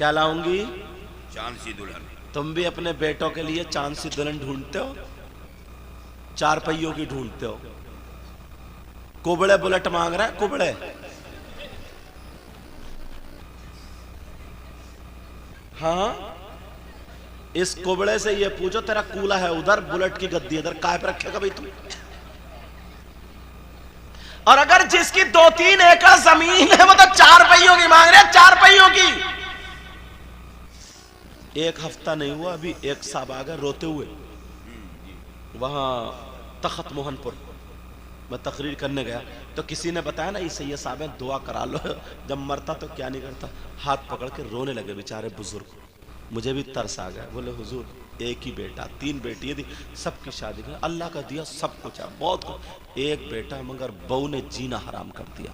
کیا لاؤں گی؟ چاند سی دلہن۔ تم بھی اپنے بیٹوں کے لیے چاند سی دلہن ڈھونڈتے ہو، چار پہیوں کی ڈھونڈتے ہو؟ کبڑے بلٹ مانگ رہا ہے، کبڑے۔ ہاں اس کبڑے سے یہ پوچھو تیرا کولا ہے ادھر، بلٹ کی گدی ادھر، کائے پہ رکھے گا بھائی تم؟ اور اگر جس کی 2-3 ایکڑ زمین ہے وہ تو چار پہیوں کی مانگ رہے ہیں، چار پہیوں کی۔ ایک ہفتہ نہیں ہوا ابھی ایک صاحب آ گئے روتے ہوئے وہاں تخت موہن پور، میں تقریر کرنے گیا تو کسی نے بتایا نا یہ سید صاحب ہیں دعا کرا لو، جب مرتا تو کیا نہیں کرتا، ہاتھ پکڑ کے رونے لگے بیچارے بزرگ۔ مجھے بھی ترس آ گیا، بولے حضور ایک ہی بیٹا، 3 بیٹی تھی، سب کی شادی کر، اللہ کا دیا سب کچھ ہے بہت کچھ، ایک بیٹا مگر بہو نے جینا حرام کر دیا۔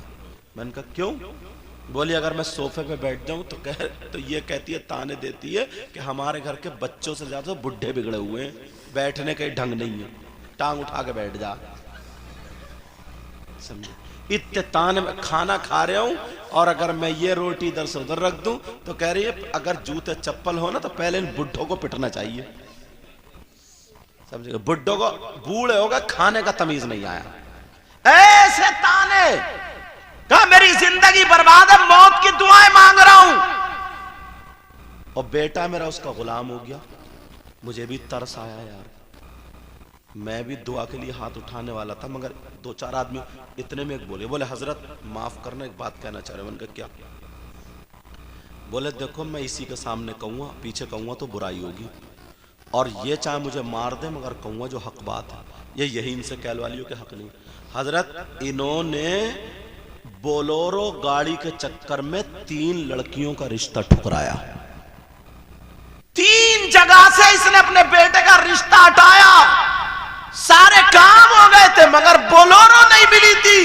میں نے کہا کیوں؟ بولی اگر میں صوفے پہ بیٹھ جاؤں تو یہ کہتی ہے، تانے دیتی ہے کہ ہمارے گھر کے بچوں سے زیادہ بڈھے بگڑے ہوئے ہیں، بیٹھنے کا ڈھنگ نہیں ہے، ٹانگ اٹھا کے بیٹھ جا۔ سمجھے اتنے تانے میں کھانا کھا رہا ہوں، اور اگر میں یہ روٹی ادھر سے ادھر رکھ دوں تو کہہ رہی ہے اگر جوتے چپل ہو نا تو پہلے ان بڈھوں کو پٹنا چاہیے۔ سمجھے بڈھوں کو بوڑھے ہو گئے، کھانے کا تمیز نہیں آیا، ایسے تانے۔ کہا میری زندگی برباد ہے، موت کی دعائیں مانگ رہا ہوں، اور بیٹا میرا اس کا غلام ہو گیا۔ مجھے بھی ترس آیا یار، میں بھی دعا کے لیے ہاتھ اٹھانے والا تھا، مگر 2-4 آدمی اتنے میں ایک بولے حضرت معاف کرنا، ایک بات کہنا چاہ رہے ہیں۔ میں نے کہا کیا؟ بولے دیکھو میں اسی کے سامنے کہوں گا، پیچھے کہوں گا تو برائی ہوگی، اور یہ چاہے مجھے مار دے مگر کہوں گا جو حق بات ہے، یہی ان سے کہل والیوں کے حق نہیں۔ حضرت انہوں نے بولورو گاڑی کے چکر میں 3 لڑکیوں کا رشتہ ٹھکرایا، 3 جگہ سے اس نے اپنے بیٹے کا رشتہ ہٹایا، سارے کام ہو گئے تھے مگر بولورو نہیں ملی تھی،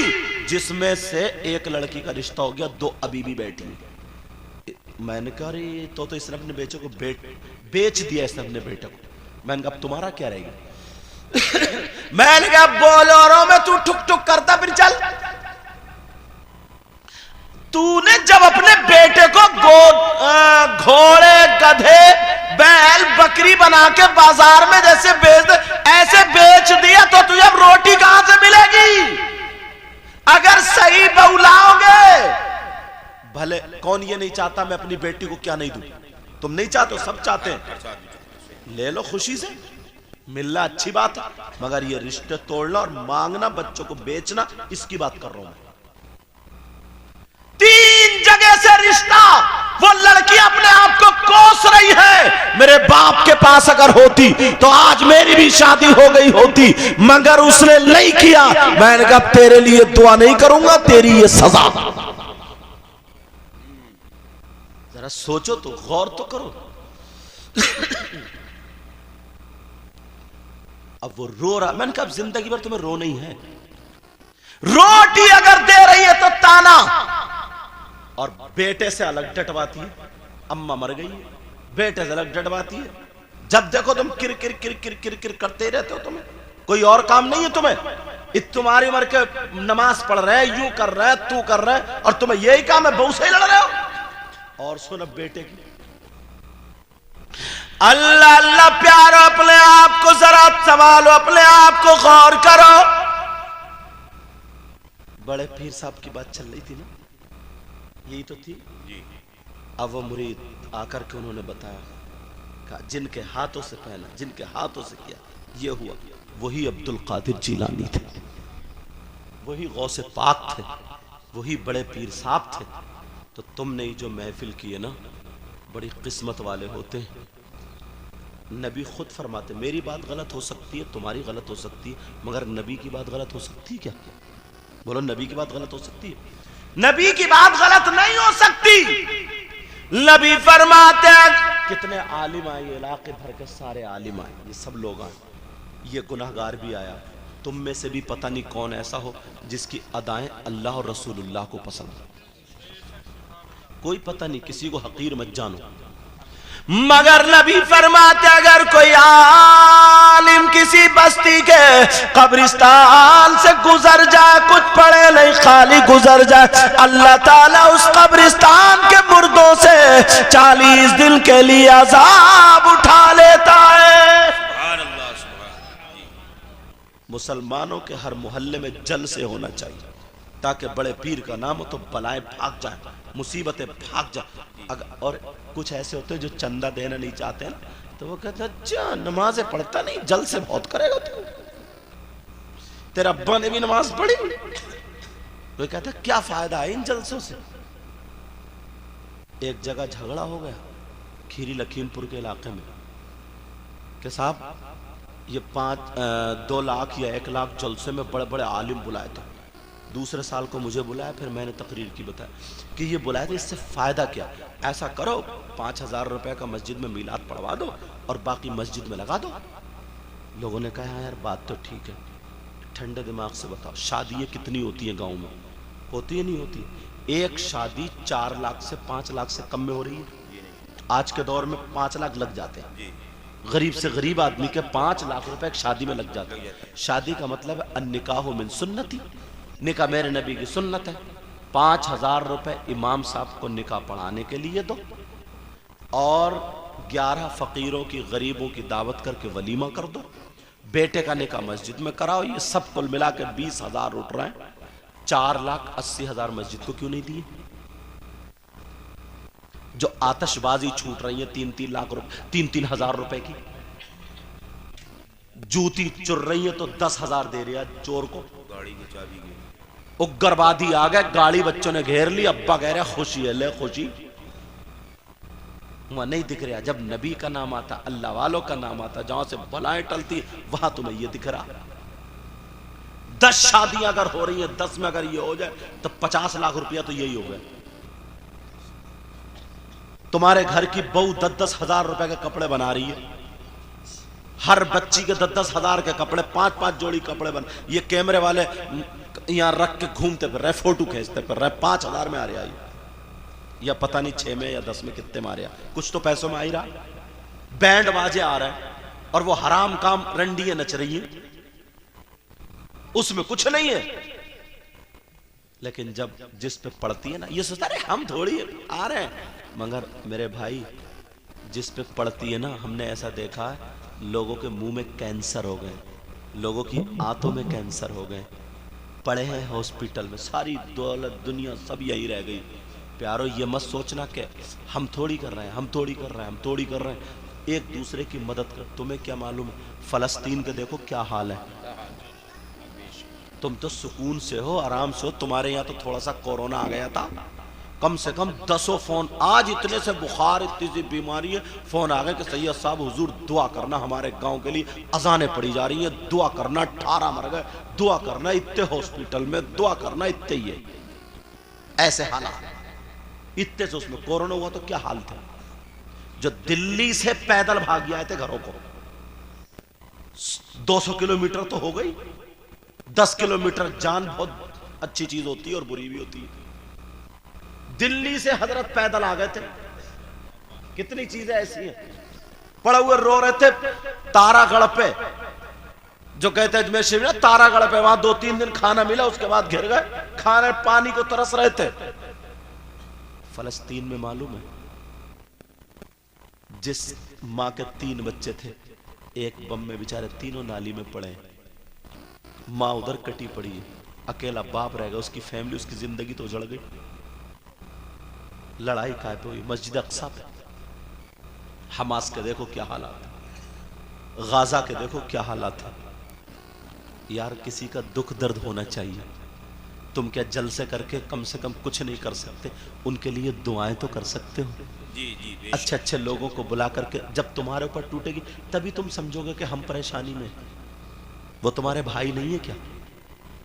جس میں سے ایک لڑکی کا رشتہ ہو گیا، 2 ابھی بھی بیٹھی۔ میں نے کہا رہی تو اس نے اپنے بیٹے کو بیچ دیا، اس نے اپنے بیٹے کو۔ میں نے کہا اب تمہارا کیا رہے گا؟ میں نے کہا بولورو میں تو ٹھک ٹھک کرتا پھر چل، تو نے جب اپنے بیٹے کو گھوڑے گدھے بیل بکری بنا کے بازار میں جیسے بیچ دے ایسے بیچ دیا تو تجھے اب روٹی کہاں سے ملے گی؟ اگر صحیح بولاؤ گے، بھلے کون یہ نہیں چاہتا میں اپنی بیٹی کو کیا نہیں دوں؟ تم نہیں چاہتے، سب چاہتے ہیں، لے لو خوشی سے، ملنا اچھی بات ہے، مگر یہ رشتے توڑنا اور مانگنا، بچوں کو بیچنا، اس کی بات کر رہا ہوں۔ 3 جگہ سے رشتہ، وہ لڑکی اپنے آپ کو کوس رہی ہے، میرے باپ کے پاس اگر ہوتی تو آج میری بھی شادی ہو گئی ہوتی، مگر اس نے نہیں کیا۔ میں نے کہا تیرے لیے دعا نہیں کروں گا، تیری یہ سزا۔ ذرا سوچو تو، غور تو کرو۔ اب وہ رو رہا، میں نے کہا اب زندگی بھر تمہیں رو نہیں ہے، روٹی اگر دے رہی ہے تو تانا، اور بیٹے سے الگ ڈٹواتی ہے، اماں مر گئی ہے، بیٹے سے الگ ڈٹواتی ہے، جب دیکھو تم کر کر کر کر کر کر کرتے رہتے ہو، تمہیں کوئی اور کام نہیں ہے تمہیں، تمہاری عمر کے نماز پڑھ رہے ہیں، یوں کر رہے ہیں، تو کر رہے ہیں، اور تمہیں یہی کام ہے بہو سے ہی لڑ رہے ہو۔ اور سن اب بیٹے کی، اللہ اللہ پیارو، اپنے آپ کو ذرا سنبھالو، اپنے آپ کو غور کرو۔ بڑے پیر صاحب کی بات چل رہی تھی نا، یہی تو تھی۔ اب وہ مرید آ کر کے انہوں نے بتایا، کہا جن کے ہاتھوں سے پہنا، جن کے ہاتھوں سے کیا، یہ ہوا، وہی عبد القادر جیلانی تھے، وہی غوث پاک تھے، وہی بڑے پیر صاحب تھے۔ تو تم نے جو محفل کی ہے نا، بڑی قسمت والے ہوتے ہیں۔ نبی خود فرماتے میری بات غلط ہو سکتی ہے، تمہاری غلط ہو سکتی ہے، مگر نبی کی بات غلط ہو سکتی ہے کیا؟ بولو نبی کی بات غلط ہو سکتی ہے؟ نبی کی بات غلط نہیں ہو سکتی۔ نبی فرماتے ہیں کتنے عالم آئے، علاقے بھر کے سارے عالم آئے، یہ سب لوگ آئے، یہ گناہگار بھی آیا، تم میں سے بھی پتہ نہیں کون ایسا ہو جس کی ادائیں اللہ اور رسول اللہ کو پسند ہو، کوئی پتہ نہیں، کسی کو حقیر مت جانو، مگر نبی فرماتے اگر کوئی عالم کسی بستی کے قبرستان سے گزر جائے، کچھ پڑے نہیں خالی گزر جائے، اللہ تعالیٰ اس قبرستان کے مردوں سے 40 دن کے لیے عذاب اٹھا لیتا ہے۔ مسلمانوں کے ہر محلے میں جلسے ہونا چاہیے تاکہ بڑے پیر کا نام ہو تو بلائیں بھاگ جائیں، مصیبتیں بھاگ جائیں۔ اور کچھ ایسے ہوتے ہیں جو چندہ دینا نہیں چاہتے ہیں تو وہ کہتے ہیں اچھا نمازیں پڑھتا نہیں، جلسے بہت کرے گا تو، تیرا ابا نے بھی نماز پڑھی۔ وہ کہتا ہے کیا فائدہ ہے ان جلسوں سے۔ ایک جگہ جھگڑا ہو گیا کھیری لکھیم پور کے علاقے میں کہ صاحب یہ 2 لاکھ یا 1 لاکھ جلسے میں بڑے بڑے عالم بلائے تھے۔ دوسرے سال کو مجھے بلایا، پھر میں نے تقریر کی بتایا کہ یہ بلائے تھے، اس سے فائدہ کیا؟ ایسا کرو 5,000 روپے کا مسجد میں میلاد پڑھوا دو اور باقی مسجد میں لگا دو۔ لوگوں نے کہا ہاں یار بات تو ٹھیک ہے، ٹھنڈے دماغ سے بتاؤ شادیاں کتنی ہوتی ہیں گاؤں میں؟ ہوتی ہے نہیں ہوتی؟ ایک شادی 4 لاکھ سے 5 لاکھ سے کم میں ہو رہی ہے؟ آج کے دور میں 5 لاکھ لگ جاتے ہیں، غریب سے غریب آدمی کے 5 لاکھ روپے ایک شادی میں لگ جاتے ہیں۔ شادی کا مطلب ہے النکاح من سنتی، نکاح میرے نبی کی سنت ہے۔ 5,000 روپے امام صاحب کو نکاح پڑھانے کے لیے دو اور 11 فقیروں کی غریبوں کی دعوت کر کے ولیمہ کر دو، بیٹے کا نکاح مسجد میں کراؤ۔ یہ سب کل ملا کے 20,000 اٹھ رہے ہیں، 4,80,000 مسجد کو کیوں نہیں دیے؟ جو آتش بازی چھوٹ رہی ہے 3-3 ہزار روپے کی، جوتی چر رہی ہے تو 10,000 دے رہا چور کو، گاڑی کی چابی کی اگربادی آ گئے، گاڑی بچوں نے گھیر لی، ابا کہہ رہے خوشی ہے، لے خوشی وہاں نہیں دکھ رہا۔ جب نبی کا نام آتا، اللہ والوں کا نام آتا، جہاں سے بلائیں ٹلتی وہاں تمہیں یہ دکھ رہا۔ 10 شادیاں اگر ہو رہی ہیں، 10 میں اگر یہ ہو جائے تو 50 لاکھ روپیہ تو یہی ہو گئے۔ تمہارے گھر کی بہو 10-10 ہزار روپے کے کپڑے بنا رہی ہے، ہر بچی کے 10-10 ہزار کے کپڑے، 5-5 جوڑی کپڑے یہ کیمرے والے یہاں رکھ کے گھومتے پھر رہے، فوٹو کھینچتے پھر رہے، 5,000 میں آ رہا ہے یا پتہ نہیں 6 میں یا 10 میں کتنے میں آ رہا، کچھ تو پیسوں میں آ ہی رہا۔ بینڈ باجے آ رہے ہیں اور وہ حرام کام رنڈیاں نچ رہی ہیں، اس میں کچھ نہیں ہے۔ لیکن جب جس پہ پڑتی ہے نا، یہ سوچتا ہے ہم تھوڑی آ رہے ہیں، مگر میرے بھائی جس پہ پڑتی ہے نا، ہم نے ایسا دیکھا ہے لوگوں کے منہ میں کینسر ہو گئے، لوگوں کی آنتوں میں کینسر ہو گئے، پڑے ہیں ہاسپٹل میں، ساری دولت دنیا سب یہی رہ گئی۔ پیارو یہ مت سوچنا کہ ہم تھوڑی کر رہے ہیں، ہم تھوڑی کر رہے ہیں، ہم تھوڑی کر رہے ہیں، ایک دوسرے کی مدد کر۔ تمہیں کیا معلوم ہے فلسطین کے دیکھو کیا حال ہے، تم تو سکون سے ہو، آرام سے ہو، تمہارے یہاں تو تھوڑا سا کورونا آ گیا تھا، کم سے کم 10 فون، آج اتنے سے بخار اتنی سی بیماری ہے، فون آ گئے کہ سید صاحب حضور دعا کرنا ہمارے گاؤں کے لیے، اذانیں پڑی جا رہی ہیں، دعا کرنا 18 مر گئے، دعا کرنا اتنے ہاسپٹل میں، دعا کرنا اتنے ہی ہے۔ ایسے حالات اتنے سے اس میں کورونا ہوا تو کیا حال تھا؟ جو دلی سے پیدل بھاگ آئے تھے گھروں کو، 200 کلومیٹر تو ہو گئی، 10 کلومیٹر جان بہت اچھی چیز ہوتی ہے اور بری بھی ہوتی ہے۔ دلی سے حضرت پیدل آ گئے تھے، کتنی چیزیں ایسی ہیں، پڑے ہوئے رو رہے تھے تارا گڑھ پہ، جو کہتے ہیں اجمیر شریف تارا گڑھ پہ، وہاں 2-3 دن کھانا ملا، اس کے بعد گھر گئے، کھانے پانی کو ترس رہے تھے۔ فلسطین میں معلوم ہے جس ماں کے 3 بچے تھے، ایک بم میں بیچارے تینوں نالی میں پڑے، ماں ادھر کٹی پڑی ہے، اکیلا باپ رہ گیا، اس کی فیملی، اس کی زندگی تو اجڑ گئی۔ لڑائی کہاں پہ ہوئی؟ مسجد اقصی پہ۔ حماس کے دیکھو کیا حالات ہیں، غازہ کے دیکھو کیا حالات ہیں۔ یار کسی کا دکھ درد ہونا چاہیے، تم کیا جلسے کر کے کم سے کم کچھ نہیں کر سکتے؟ ان کے لیے دعائیں تو کر سکتے ہو، اچھے اچھے لوگوں کو بلا کر کے، جب تمہارے اوپر ٹوٹے گی تبھی تم سمجھو گے کہ ہم پریشانی میں، وہ تمہارے بھائی نہیں ہے کیا؟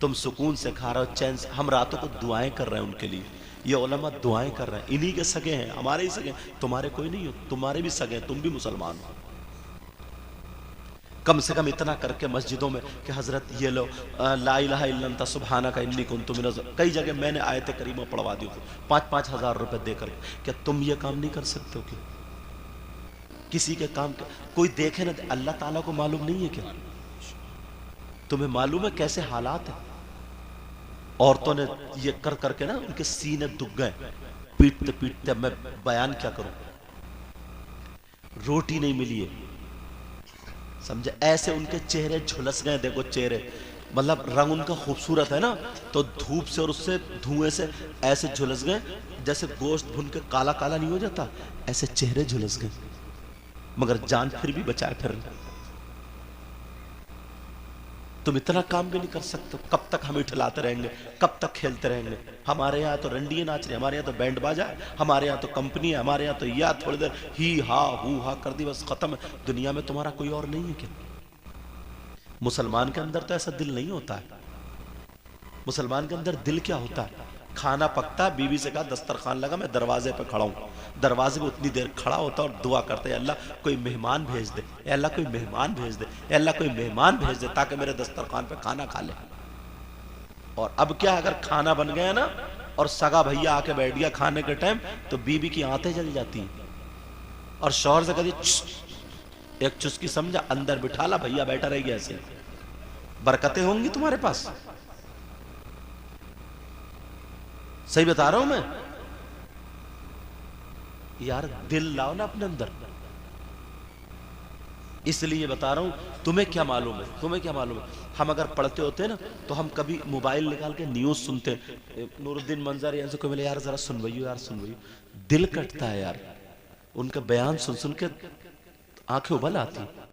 تم سکون سے کھا رہے ہو، چین سے، ہم راتوں کو دعائیں کر رہے ہیں ان کے لیے، یہ علماء دعائیں کر رہے ہیں، انہی کے سگے ہیں، ہمارے ہی سگے ہیں، تمہارے کوئی نہیں ہو، تمہارے بھی سگے ہیں، تم بھی مسلمان ہو۔ کم سے کم اتنا کر کے مسجدوں میں کہ حضرت یہ لو لا الہ الا انت سبحانک انی کنت من الظالمین، کئی جگہ میں نے آیت کریمہ پڑھوا دی تھی 5-5 ہزار روپے دے کر، کیا تم یہ کام نہیں کر سکتے ہو؟ کہ کسی کے کام کوئی دیکھے نہ، اللہ تعالیٰ کو معلوم نہیں ہے کیا؟ تمہیں معلوم ہے کیسے حالات ہیں؟ عورتوں نے یہ کر کر کے نا ان کے سینے دکھ گئے، پیٹتے پیٹتے میں بیان کیا کروں، روٹی نہیں ملی ہے، سمجھے؟ ایسے ان کے چہرے جھلس گئے، دیکھو چہرے، مطلب رنگ ان کا خوبصورت ہے نا، تو دھوپ سے اور اس سے دھوئے سے ایسے جھلس گئے جیسے گوشت بھن کے کالا کالا نہیں ہو جاتا، ایسے چہرے جھلس گئے، مگر جان پھر بھی بچائے پھر رہے۔ تم اتنا کام بھی نہیں کر سکتے، کب تک ہم اٹھلاتے رہیں گے، کب تک کھیلتے رہیں گے؟ ہمارے یہاں تو رنڈیے ناچ رہے، ہمارے یہاں تو بینڈ باجا ہے، ہمارے یہاں تو کمپنی ہے، ہمارے یہاں تو یا تھوڑی دیر ہی ہا ہو ہا کر دی بس ختم ہے۔ دنیا میں تمہارا کوئی اور نہیں ہے کیا؟ مسلمان کے اندر تو ایسا دل نہیں ہوتا ہے۔ مسلمان کے اندر دل کیا ہوتا ہے؟ کھانا پکتا، بیوی سے کہا دسترخوان لگا، میں دروازے پہ کھڑا ہوں، دروازے پہ اتنی دیر کھڑا ہوتا اور دعا کرتا ہے اللہ کوئی مہمان بھیج دے، اے اللہ کوئی مہمان بھیج دے، اے اللہ کوئی مہمان بھیج دے تاکہ میرے دسترخوان پہ کھانا کھا لے۔ اور اب کیا، اگر کھانا بن گیا نا اور سگا بھیا آ کے بیٹھ گیا کھانے کے ٹائم، تو بیوی کی آنتیں جل جاتی ہیں اور شوہر سے کہتی ایک چسکی سمجھا اندر بٹھا لا، بھیا بیٹھا رہ گیا ایسے، برکتیں ہوں گی تمہارے پاس۔ صحیح بتا رہا ہوں میں؟ یار دل لاؤ نا اپنے اندر، اس لیے بتا رہا ہوں۔ تمہیں کیا معلوم ہے، تمہیں کیا معلوم ہے، ہم اگر پڑھتے ہوتے نا تو ہم کبھی موبائل نکال کے نیوز سنتے، نور الدین منظر یہاں سے کوئی ملے، یار ذرا سنوائیو، یار سنوائیو، دل کٹتا ہے یار، ان کا بیان سن سن کے آنکھیں ابل آتی۔